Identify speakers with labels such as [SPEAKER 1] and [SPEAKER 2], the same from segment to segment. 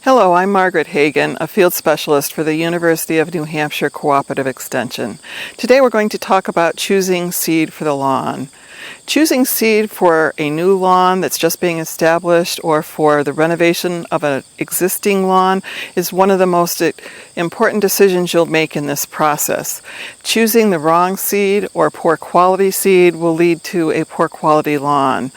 [SPEAKER 1] Hello, I'm Margaret Hagan, a field specialist for the University of New Hampshire Cooperative Extension. Today we're going to talk about choosing seed for the lawn. Choosing seed for a new lawn that's just being established or for the renovation of an existing lawn is one of the most important decisions you'll make in this process. Choosing the wrong seed or poor quality seed will lead to a poor quality lawn.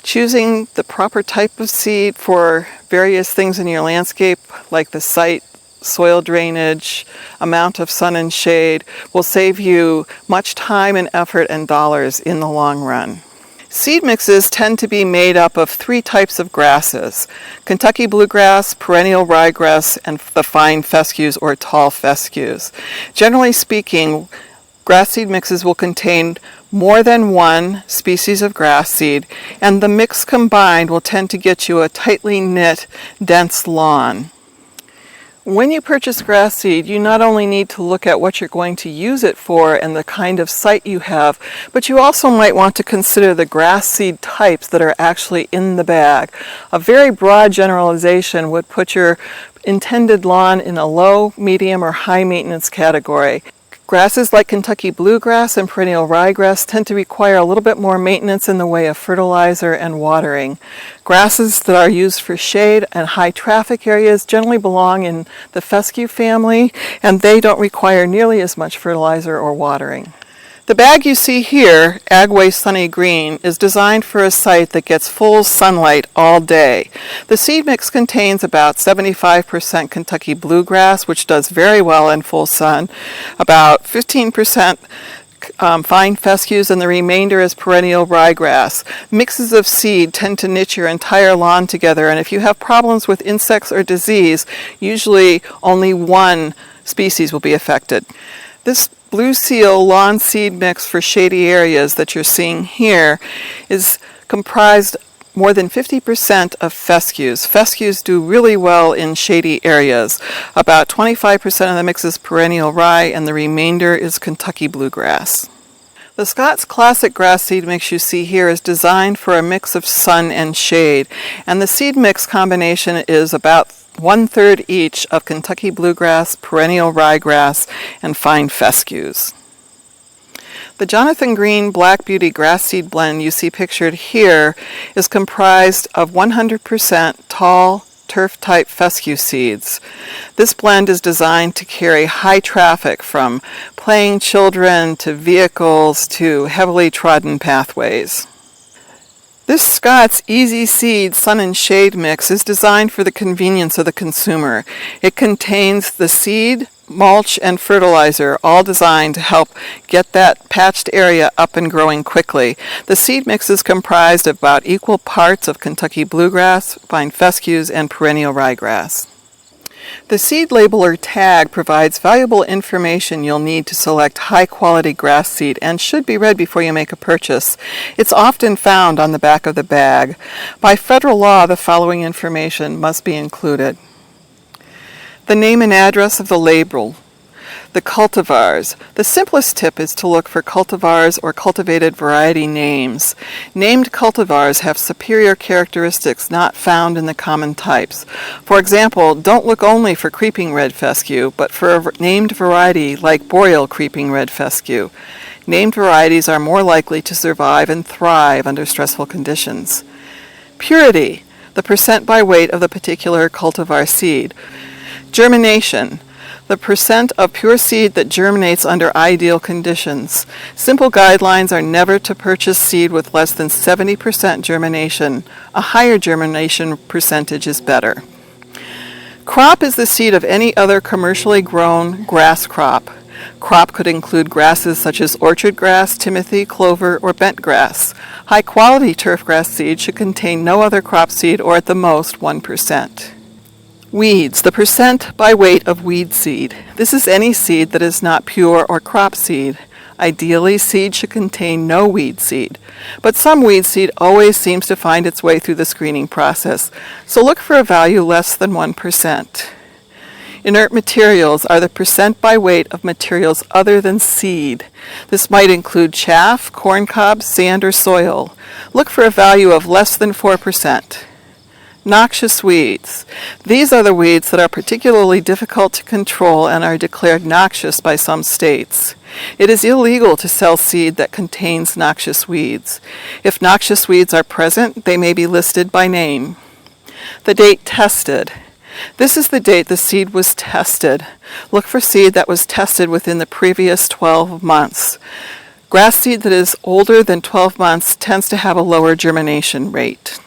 [SPEAKER 1] Choosing the proper type of seed for various things in your landscape, like the site, soil drainage, amount of sun and shade, will save you much time and effort and dollars in the long run. Seed mixes tend to be made up of three types of grasses: Kentucky bluegrass, perennial ryegrass, and the fine fescues or tall fescues. Generally speaking, grass seed mixes will contain more than one species of grass seed, and the mix combined will tend to get you a tightly knit, dense lawn. When you purchase grass seed, you not only need to look at what you're going to use it for and the kind of site you have, but you also might want to consider the grass seed types that are actually in the bag. A very broad generalization would put your intended lawn in a low, medium, or high maintenance category. Grasses like Kentucky bluegrass and perennial ryegrass tend to require a little bit more maintenance in the way of fertilizer and watering. Grasses that are used for shade and high traffic areas generally belong in the fescue family, and they don't require nearly as much fertilizer or watering. The bag you see here, Agway Sunny Green, is designed for a site that gets full sunlight all day. The seed mix contains about 75% Kentucky bluegrass, which does very well in full sun, about 15% fine fescues, and the remainder is perennial ryegrass. Mixes of seed tend to knit your entire lawn together, and if you have problems with insects or disease, usually only one species will be affected. This Blue Seal lawn seed mix for shady areas that you're seeing here is comprised more than 50% of fescues. Fescues do really well in shady areas. About 25% of the mix is perennial rye, and the remainder is Kentucky bluegrass. The Scott's Classic grass seed mix you see here is designed for a mix of sun and shade, and the seed mix combination is about 1/3 each of Kentucky bluegrass, perennial ryegrass, and fine fescues. The Jonathan Green Black Beauty grass seed blend you see pictured here is comprised of 100% tall, turf-type fescue seeds. This blend is designed to carry high traffic from playing children to vehicles to heavily trodden pathways. This Scott's Easy Seed Sun and Shade mix is designed for the convenience of the consumer. It contains the seed, mulch, and fertilizer, all designed to help get that patched area up and growing quickly. The seed mix is comprised of about equal parts of Kentucky bluegrass, fine fescues, and perennial ryegrass. The seed labeler tag provides valuable information you'll need to select high-quality grass seed and should be read before you make a purchase. It's often found on the back of the bag. By federal law, the following information must be included: the name and address of the label, the cultivars. The simplest tip is to look for cultivars or cultivated variety names. Named cultivars have superior characteristics not found in the common types. For example, don't look only for creeping red fescue, but for a named variety like boreal creeping red fescue. Named varieties are more likely to survive and thrive under stressful conditions. Purity, the percent by weight of the particular cultivar seed. Germination, the percent of pure seed that germinates under ideal conditions. Simple guidelines are never to purchase seed with less than 70% germination. A higher germination percentage is better. Crop is the seed of any other commercially grown grass crop. Crop could include grasses such as orchard grass, timothy, clover, or bent grass. High-quality turfgrass seed should contain no other crop seed, or at the most 1%. Weeds, the percent by weight of weed seed. This is any seed that is not pure or crop seed. Ideally, seed should contain no weed seed, but some weed seed always seems to find its way through the screening process, so look for a value less than 1%. Inert materials are the percent by weight of materials other than seed. This might include chaff, corn cobs, sand, or soil. Look for a value of less than 4%. Noxious weeds. These are the weeds that are particularly difficult to control and are declared noxious by some states. It is illegal to sell seed that contains noxious weeds. If noxious weeds are present, they may be listed by name. The date tested. This is the date the seed was tested. Look for seed that was tested within the previous 12 months. Grass seed that is older than 12 months tends to have a lower germination rate.